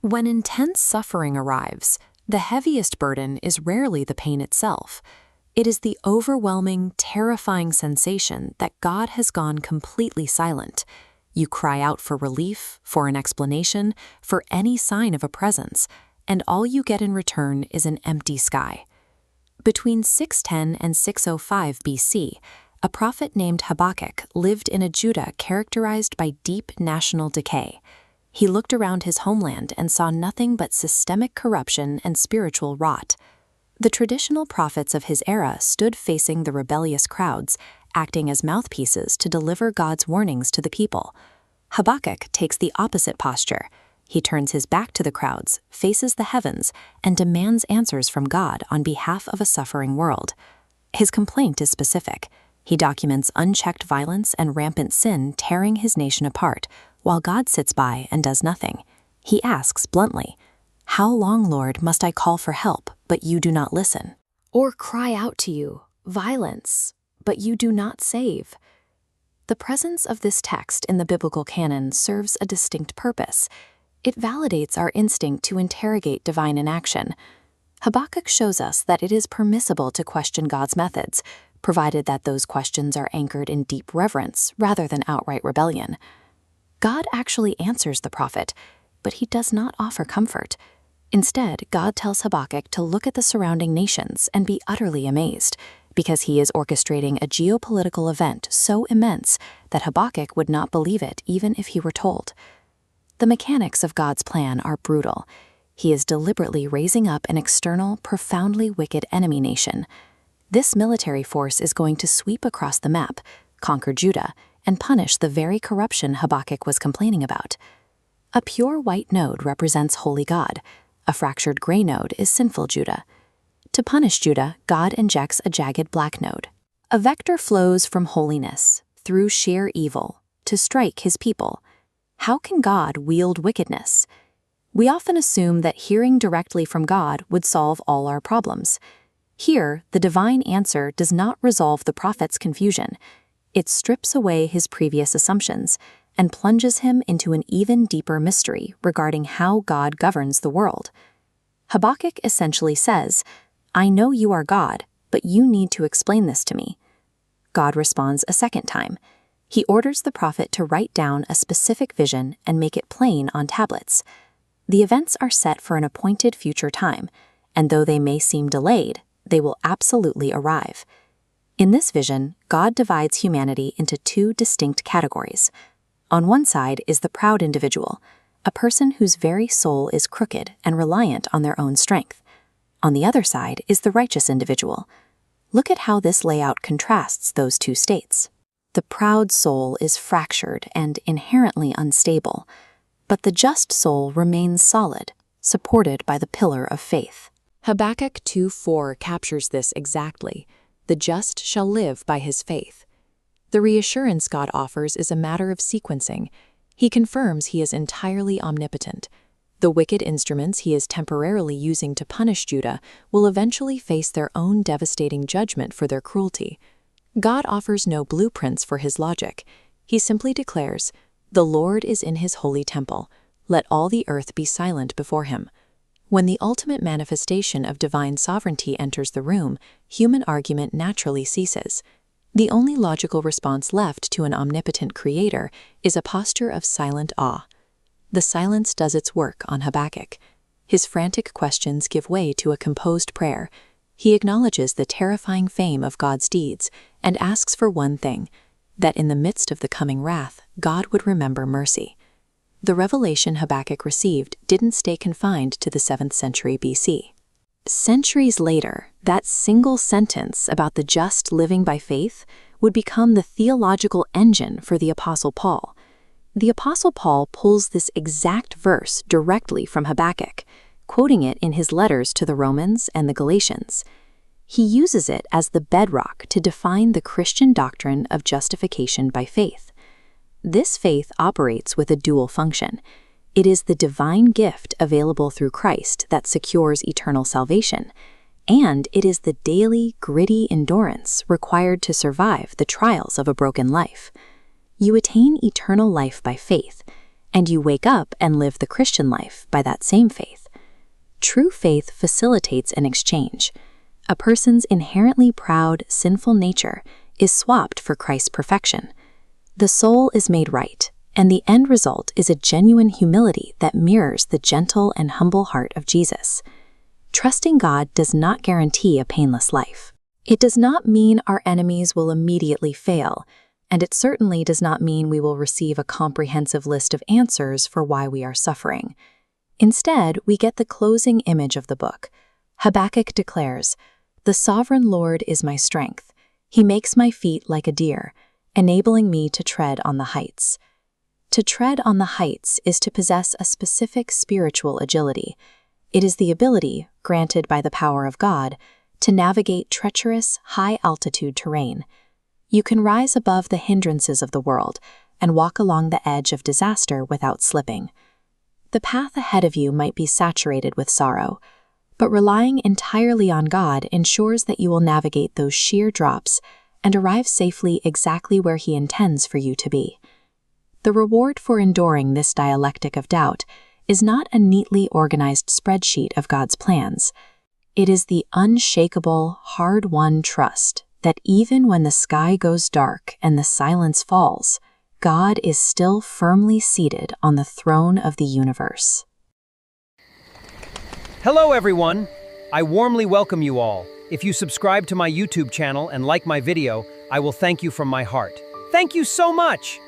When intense suffering arrives, the heaviest burden is rarely the pain itself. It is the overwhelming, terrifying sensation that God has gone completely silent. You cry out for relief, for an explanation, for any sign of a presence, and all you get in return is an empty sky. Between 610 and 605 BC, a prophet named Habakkuk lived in a Judah characterized by deep national decay. He looked around his homeland and saw nothing but systemic corruption and spiritual rot. The traditional prophets of his era stood facing the rebellious crowds, acting as mouthpieces to deliver God's warnings to the people. Habakkuk takes the opposite posture. He turns his back to the crowds, faces the heavens, and demands answers from God on behalf of a suffering world. His complaint is specific. He documents unchecked violence and rampant sin tearing his nation apart, while God sits by and does nothing. He asks bluntly, "How long, Lord, must I call for help, but you do not listen? Or cry out to you, violence, but you do not save?" The presence of this text in the biblical canon serves a distinct purpose. It validates our instinct to interrogate divine inaction. Habakkuk shows us that it is permissible to question God's methods, provided that those questions are anchored in deep reverence rather than outright rebellion. God actually answers the prophet, but he does not offer comfort. Instead, God tells Habakkuk to look at the surrounding nations and be utterly amazed, because he is orchestrating a geopolitical event so immense that Habakkuk would not believe it even if he were told. The mechanics of God's plan are brutal. He is deliberately raising up an external, profoundly wicked enemy nation. This military force is going to sweep across the map, conquer Judah, and punish the very corruption Habakkuk was complaining about. A pure white node represents holy God. A fractured gray node is sinful Judah. To punish Judah, God injects a jagged black node. A vector flows from holiness, through sheer evil, to strike his people. How can God wield wickedness? We often assume that hearing directly from God would solve all our problems. Here, the divine answer does not resolve the prophet's confusion. It strips away his previous assumptions and plunges him into an even deeper mystery regarding how God governs the world. Habakkuk essentially says, "I know you are God, but you need to explain this to me." God responds a second time. He orders the prophet to write down a specific vision and make it plain on tablets. The events are set for an appointed future time, and though they may seem delayed, they will absolutely arrive. In this vision, God divides humanity into two distinct categories. On one side is the proud individual, a person whose very soul is crooked and reliant on their own strength. On the other side is the righteous individual. Look at how this layout contrasts those two states. The proud soul is fractured and inherently unstable, but the just soul remains solid, supported by the pillar of faith. Habakkuk 2:4 captures this exactly. The just shall live by his faith. The reassurance God offers is a matter of sequencing. He confirms he is entirely omnipotent. The wicked instruments he is temporarily using to punish Judah will eventually face their own devastating judgment for their cruelty. God offers no blueprints for his logic. He simply declares, "The Lord is in his holy temple. Let all the earth be silent before him." When the ultimate manifestation of divine sovereignty enters the room, human argument naturally ceases. The only logical response left to an omnipotent creator is a posture of silent awe. The silence does its work on Habakkuk. His frantic questions give way to a composed prayer. He acknowledges the terrifying fame of God's deeds and asks for one thing, that in the midst of the coming wrath, God would remember mercy. The revelation Habakkuk received didn't stay confined to the 7th century BC. Centuries later, that single sentence about the just living by faith would become the theological engine for the Apostle Paul. The Apostle Paul pulls this exact verse directly from Habakkuk, quoting it in his letters to the Romans and the Galatians. He uses it as the bedrock to define the Christian doctrine of justification by faith. This faith operates with a dual function. It is the divine gift available through Christ that secures eternal salvation, and it is the daily, gritty endurance required to survive the trials of a broken life. You attain eternal life by faith, and you wake up and live the Christian life by that same faith. True faith facilitates an exchange. A person's inherently proud, sinful nature is swapped for Christ's perfection. The soul is made right, and the end result is a genuine humility that mirrors the gentle and humble heart of Jesus. Trusting God does not guarantee a painless life. It does not mean our enemies will immediately fail, and it certainly does not mean we will receive a comprehensive list of answers for why we are suffering. Instead, we get the closing image of the book. Habakkuk declares, "The sovereign Lord is my strength. He makes my feet like a deer, enabling me to tread on the heights." To tread on the heights is to possess a specific spiritual agility. It is the ability, granted by the power of God, to navigate treacherous, high-altitude terrain. You can rise above the hindrances of the world and walk along the edge of disaster without slipping. The path ahead of you might be saturated with sorrow, but relying entirely on God ensures that you will navigate those sheer drops and arrive safely exactly where He intends for you to be. The reward for enduring this dialectic of doubt is not a neatly organized spreadsheet of God's plans. It is the unshakable, hard-won trust that even when the sky goes dark and the silence falls, God is still firmly seated on the throne of the universe. Hello everyone! I warmly welcome you all. If you subscribe to my YouTube channel and like my video, I will thank you from my heart. Thank you so much!